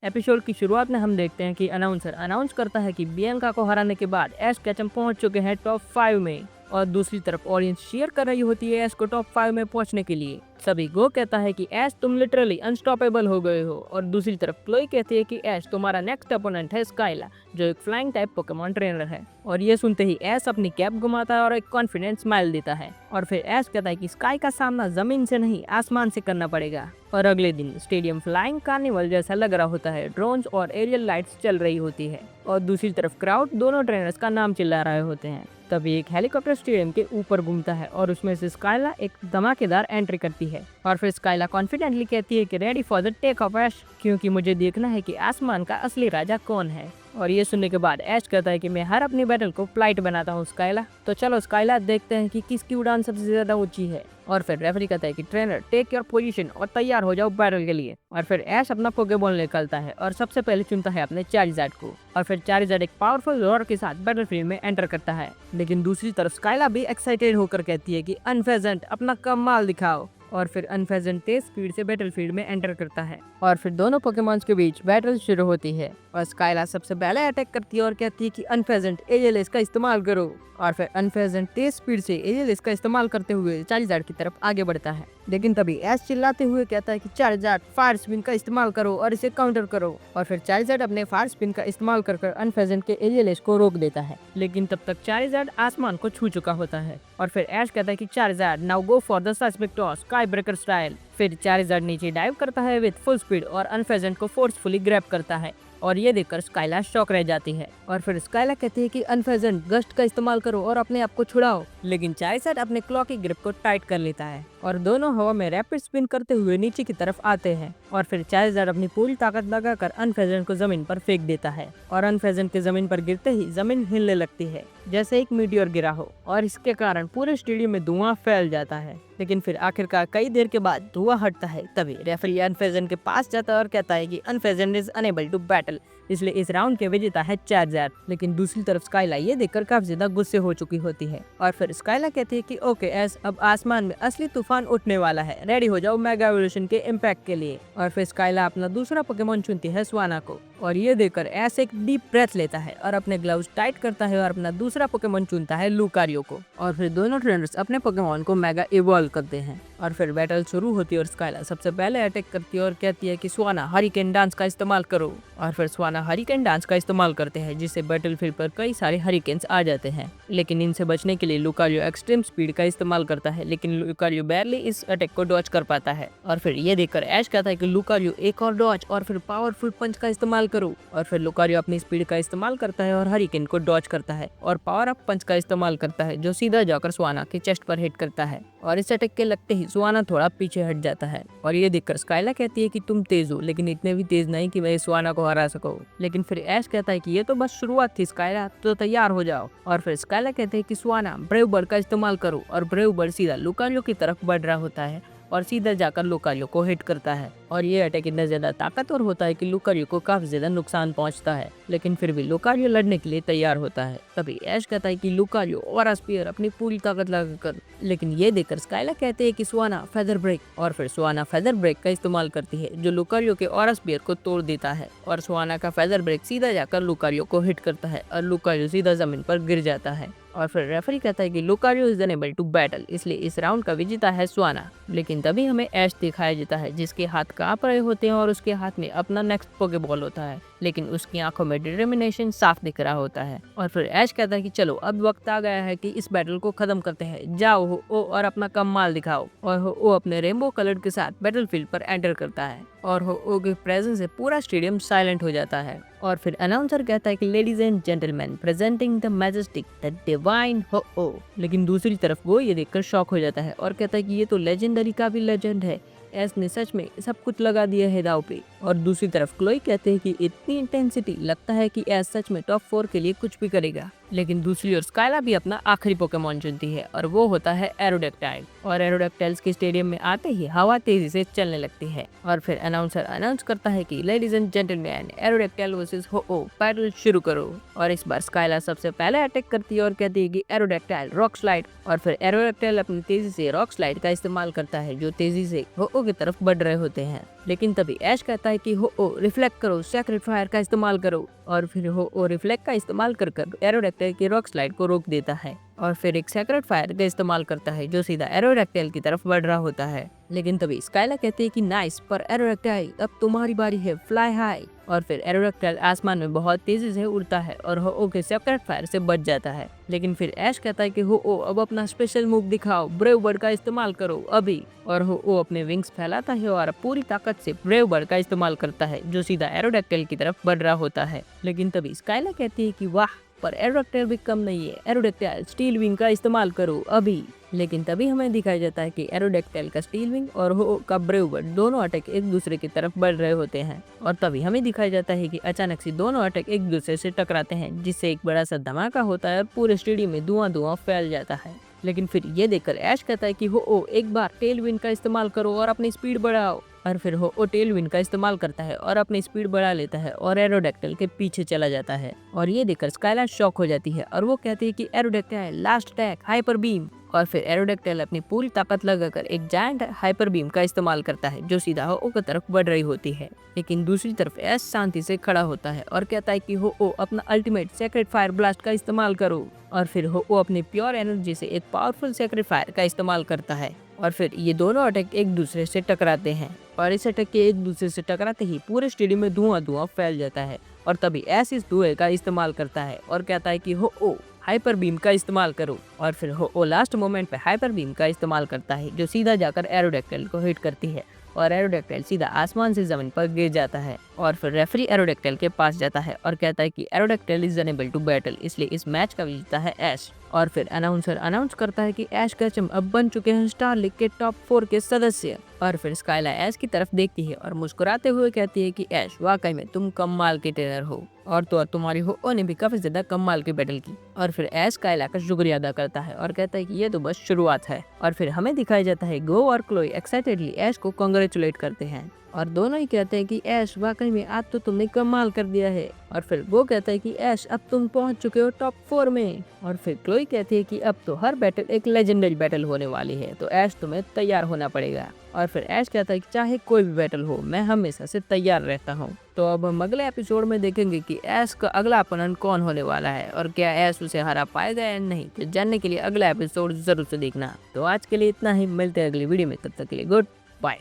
Episode की शुरुआत में हम देखते हैं कि अनाउंसर अनाउंस करता है कि बियांका को हराने के बाद एश कैचम पहुंच चुके हैं टॉप 5 में, और दूसरी तरफ ऑडियंस शेयर कर रही होती है एश को टॉप 5 में पहुंचने के लिए। सभी गो कहता है कि ऐश तुम लिटरली अनस्टॉपेबल हो गए हो, और दूसरी तरफ क्लोई कहती है कि ऐश तुम्हारा नेक्स्ट अपोनेंट है स्काइला, जो एक फ्लाइंग टाइप पोकेमॉन ट्रेनर है। और ये सुनते ही ऐश अपनी कैप घुमाता है और एक कॉन्फिडेंट स्माइल देता है, और फिर ऐश कहता है कि स्काई का सामना जमीन से नहीं आसमान से करना पड़ेगा। और अगले दिन स्टेडियम फ्लाइंग कार्निवल जैसा लग रहा होता है, ड्रोन्स और एरियल लाइट्स चल रही होती है, और दूसरी तरफ क्राउड दोनों ट्रेनर्स का नाम चिल्ला रहे होते हैं। तभी एक हेलीकॉप्टर स्टेडियम के ऊपर घूमता है और उसमें से स्काइला एक धमाकेदार एंट्री करती है, और फिर स्काइला कॉन्फिडेंटली कहती है कि ready for the take off Ash, क्योंकि मुझे देखना है कि आसमान का असली राजा कौन है। और ये सुनने के बाद ऐश कहता है कि मैं हर अपनी बैटल को फ्लाइट बनाता हूँ स्काइला, तो चलो स्काइला देखते हैं कि किसकी उड़ान सबसे ज्यादा ऊंची है। और फिर रेफरी कहता है कि ट्रेनर टेक योर पोजीशन और तैयार हो जाओ बैटल के लिए। और फिर ऐश अपना पोकेबॉल निकलता है और सबसे पहले चुनता है अपने चारिज़ार्ड को, और फिर चारिज़ार्ड एक पावरफुल रोर के साथ बैटलफील्ड में एंटर करता है। लेकिन दूसरी तरफ स्काइला भी एक्साइटेड होकर कहती है कि अनफेजेंट अपना कमाल दिखाओ, और फिर अनफेजेंट तेज स्पीड से बैटलफील्ड में एंटर करता है, और फिर दोनों पोकेमॉन्स के बीच बैटल शुरू होती है। और स्काइला सबसे पहले अटैक करती है और कहती है कि अनफेजेंट एजेलेस का इस्तेमाल करो, और फिर अनफेजेंट तेज स्पीड से एजेलेस का इस्तेमाल करते हुए चारिज़ार्ड की तरफ आगे बढ़ता है। लेकिन तभी ऐश चिल्लाते हुए कहता है कि चारिज़ार्ड फायर स्पिन का इस्तेमाल करो और इसे काउंटर करो, और फिर चारिज़ार्ड अपने फायर स्पिन का इस्तेमाल कर अनफेजेंट के एजेलेस को रोक देता है। लेकिन तब तक चारिज़ार्ड आसमान को छू चुका होता है, और फिर ऐश कहता है कि Charizard now go for the suspect toss sky breaker style. फिर चारिज़ार्ड नीचे डाइव करता है विद फुल स्पीड और अनफेजेंट को फोर्सफुली ग्रैब करता है, और ये देखकर स्काइला शॉक रह जाती है। और फिर स्काइला कहती है कि अनफेजेंट गस्ट का इस्तेमाल करो और अपने आप को छुड़ाओ, लेकिन चारिज़ार्ड अपने क्लॉ की ग्रिप को टाइट कर लेता है, और दोनों हवा में रैपिड स्पिन करते हुए नीचे की तरफ आते हैं। और फिर चारिज़ार्ड अपनी पूरी ताकत लगाकर अनफेजेंट को जमीन पर फेंक देता है, और अनफेजेंट के जमीन पर गिरते ही जमीन हिलने लगती है जैसे एक मीटियोर गिरा हो, और इसके कारण पूरे स्टेडियम में धुआं फैल जाता है। लेकिन फिर आखिरकार कई देर के बाद धुआं हटता है। तभी रेफरी अनफेजेंट के पास जाता है और कहता है कि अनफेजेंट इज अनेबल टू बैटल, इसलिए इस राउंड के विजेता है चारिज़ार्ड। लेकिन दूसरी तरफ स्काइला ये देखकर काफी ज्यादा गुस्से हो चुकी होती है, और फिर स्काइला कहती है कि ओके ऐश, अब आसमान में असली तूफान उठने वाला है, रेडी हो जाओ मेगा एवोल्यूशन के इम्पैक्ट के लिए। और फिर स्काइला अपना दूसरा पोकेमॉन चुनती है स्वाना को, और ये देखकर ऐश एक डीप ब्रेथ लेता है और अपने ग्लव्स टाइट करता है और अपना दूसरा पोकेमॉन चुनता है लुकारियो को। और फिर दोनों ट्रेनर्स अपने पोकेमॉन को मेगा इवॉल्व करते हैं, और फिर बैटल शुरू होती है। और स्काइला सबसे पहले अटैक करती है और कहती है कि स्वाना हरिकेन डांस का इस्तेमाल करो, और फिर स्वाना हरिकेन डांस का इस्तेमाल करते हैं, जिससे बैटलफील्ड पर कई सारे हरिकेन्स आ जाते हैं। लेकिन इनसे बचने के लिए लुकारियो एक्सट्रीम स्पीड का इस्तेमाल करता है, लेकिन लुकारियो बैरली इस अटैक को डॉज कर पाता है। और फिर ये देखकर ऐश कहता है कि लुकारियो एक और डॉज और फिर पावरफुल पंच का इस्तेमाल करो, और फिर लुकारियो अपनी स्पीड का इस्तेमाल करता है और हरिकेन को डॉज करता है और पावर अप पंच का इस्तेमाल करता है, जो सीधा जाकर स्वाना के चेस्ट पर हिट करता है, और इस अटैक के लगते ही स्वाना थोड़ा पीछे हट जाता है। और ये देखकर स्काइला कहती है कि तुम तेज हो, लेकिन इतने भी तेज नहीं कि वह स्वाना को हरा सको। लेकिन फिर ऐश कहता है कि ये तो बस शुरुआत थी स्काइला, तो तैयार हो जाओ। और फिर स्काइला कहते हैं कि स्वाना ब्रेव बर्ड का इस्तेमाल करो, और ब्रेव बर्ड सीधा लुकारियो की तरफ बढ़ रहा होता है और सीधा जाकर लुकारियो को हिट करता है, और ये अटैक इतना ज्यादा ताकतवर होता है कि लुकारियो को काफी ज्यादा नुकसान पहुंचता है। लेकिन फिर भी लुकारियो लड़ने के लिए तैयार होता है। तभी ऐश कहता है कि लुकारियो ऑरा स्पीयर अपनी पूरी ताकत लगाकर, लेकिन ये देखकर स्काइला कहते हैं कि स्वाना फेदर ब्रेक, और फिर स्वाना फेदर ब्रेक का इस्तेमाल करती है, जो लुकारियो के ऑरा स्पीयर को तोड़ देता है, और स्वाना का फेदर ब्रेक सीधा जाकर लुकारियो को हिट करता है और लुकारियो सीधा जमीन पर गिर जाता है। और फिर रेफरी कहता है कि Lucario is unable to battle, इसलिए इस राउंड का विजेता है स्वाना। लेकिन तभी हमें ऐश दिखाया जाता है, जिसके हाथ कांप रहे होते हैं और उसके हाथ में अपना नेक्स्ट पोकेबॉल होता है, लेकिन उसकी आंखों में डिटर्मिनेशन साफ दिख रहा होता है। और फिर ऐश कहता है कि चलो अब वक्त आ गया है कि इस बैटल को खत्म करते हैं, जाओ हो ओ और अपना कमाल दिखाओ। और हो ओ अपने रेनबो कलर के साथ बैटलफील्ड पर एंटर करता है, और हो ओ के प्रेजेंस से पूरा स्टेडियम साइलेंट हो जाता है। और फिर अनाउंसर कहता है कि ladies and gentleman presenting the majestic the divine हो ओ। लेकिन दूसरी तरफ वो ये देखकर शॉक हो जाता है और कहता है कि ये तो लेजेंडरी का भी लेजेंड है, ऐश ने सच में सब कुछ लगा दिया है दाव पे। और दूसरी तरफ क्लोई कहते हैं कि इतनी इंटेंसिटी लगता है कि ऐश सच में टॉप 4 के लिए कुछ भी करेगा। लेकिन दूसरी ओर स्काइला भी अपना आखिरी पोकेमॉन चुनती है और वो होता है एरोडेक्टाइल। और एरोडेक्टाइल्स के स्टेडियम में आते ही हवा तेजी से चलने लगती है और फिर अनाउंसर अनाउंस करता है कि ladies and gentleman, Aerodactyl versus Ho-Oh battle शुरू करो। और इस बार स्काइला सबसे पहले अटैक करती है और कहती है कि एरोडेक्टाइल रॉक स्लाइड। और फिर एरोडेक्टाइल अपनी तेजी से रॉक स्लाइड का इस्तेमाल करता है जो तेजी से हो-ओ की तरफ बढ़ रहे होते हैं। लेकिन तभी ऐश कहता है कि हो-ओ रिफ्लेक्ट करो, सैक्रेड फायर का इस्तेमाल करो। और फिर हो-ओ रिफ्लेक्ट का इस्तेमाल कर एरोडेक्टाइल की रॉक स्लाइड को रोक देता है और फिर एक सैक्रेड फायर का इस्तेमाल करता है जो सीधा एरोडेक्टाइल की तरफ बढ़ रहा होता है। लेकिन तभी स्काइला कहते हैं कि नाइस, पर एरोडेक्टाइल अब तुम्हारी बारी है, फ्लाई हाई। और फिर एरोडेक्टाइल आसमान में बहुत तेजी से उड़ता है और हो-ओ के सैक्रेड फायर से बच जाता है। लेकिन फिर ऐश कहता है कि हो-ओ अब अपना स्पेशल मूव दिखाओ, ब्रेव बर्ड का इस्तेमाल करो अभी। और हो-ओ अपने विंग्स फैलाता है और पूरी ताकत से ब्रेव बर्ड का इस्तेमाल करता है जो सीधा एरोडेक्टाइल की तरफ बढ़ रहा होता है। लेकिन तभी स्काइला कहती है कि वाह, पर एरोडेक्टाइल भी कम नहीं है, एरोडेक्टाइल स्टील विंग का इस्तेमाल करो अभी। लेकिन तभी हमें दिखाया जाता है कि एरोडेक्टाइल का स्टील विंग और हो का ब्रेव बर्ड दोनों अटैक एक दूसरे की तरफ बढ़ रहे होते हैं। और तभी हमें दिखाया जाता है कि अचानक से दोनों अटैक एक दूसरे से टकराते हैं जिससे एक बड़ा सा धमाका होता है और पूरे स्टेडियम में धुआं फैल जाता है। लेकिन फिर ये देखकर ऐश कहता है कि हो एक बार टेल विंड का इस्तेमाल करो और अपनी स्पीड बढ़ाओ। और फिर हो टेल विंड का इस्तेमाल करता है और अपनी स्पीड बढ़ा लेता है और एरोडेक्टाइल के पीछे चला जाता है। और ये देखकर स्काइला शॉक हो जाती है और वो कहती है कि एरोडेक्टाइल लास्ट अटैक, हाइपर बीम। और फिर एरोडेक्टाइल अपनी पूरी ताकत लगाकर एक जायंट हाइपर बीम का इस्तेमाल करता है जो सीधा हो की तरफ बढ़ रही होती है। लेकिन दूसरी तरफ ऐश शांति से खड़ा होता है और कहता है कि हो अपना अल्टीमेट सेक्रेड फायर ब्लास्ट का इस्तेमाल करो। और फिर हो अपनी प्योर एनर्जी से एक पावरफुल सेक्रेड फायर का इस्तेमाल करता है और फिर ये दोनों अटैक एक दूसरे से टकराते हैं। और इस अटैक के एक दूसरे से टकराते ही पूरे स्टेडियम में धुआं फैल जाता है। और तभी ऐश इस धुएं का इस्तेमाल करता है और कहता है कि हो हाइपर बीम का इस्तेमाल करो। और फिर हो लास्ट मोमेंट पे हाइपर बीम का इस्तेमाल करता है जो सीधा जाकर एरोडेक्टाइल को हिट करती है और एरोडेक्टाइल सीधा आसमान से जमीन पर गिर जाता है। और फिर रेफरी एरोडेक्टाइल के पास जाता है और कहता है कि एरोडेक्टाइल इज अनेबल टू बैटल, इसलिए इस मैच का विजेता है ऐश। और फिर अनाउंसर अनाउंस करता है कि ऐश कैचम अब बन चुके हैं स्टार लीग के टॉप 4 के सदस्य। और फिर स्काइला ऐश की तरफ देखती है और मुस्कुराते हुए कहती है कि ऐश, वाकई में तुम कमाल के ट्रेनर हो और तो तुम्हारी हो ने भी काफी ज्यादा कमाल की बैटल की। और फिर ऐश स्काइला का शुक्रिया अदा करता है और कहता है कि ये तो बस शुरुआत है। और फिर हमें दिखाया जाता है गो और क्लोई एक्साइटेडली ऐश को कांग्रेचुलेट करते हैं और दोनों ही कहते हैं कि ऐश, वाकई में आज तो तुमने कमाल कर दिया है। और फिर वो कहता है कि ऐश, अब तुम पहुंच चुके हो टॉप 4 में। और फिर क्लोई कहती है कि अब तो हर बैटल एक लेजेंडरी बैटल होने वाली है, तो ऐश तुम्हें तैयार होना पड़ेगा। और फिर ऐश कहता है कि चाहे कोई भी बैटल हो, मैं हमेशा से तैयार रहता हूँ। तो अब हम अगले एपिसोड में देखेंगे कि ऐश का अगला अपोनेंट कौन होने वाला है और क्या ऐश उसे हरा पाएगा या नहीं। तो जानने के लिए अगला एपिसोड जरूर से देखना। तो आज के लिए इतना ही, मिलते हैं अगली वीडियो में, तब तक के लिए गुड बाय।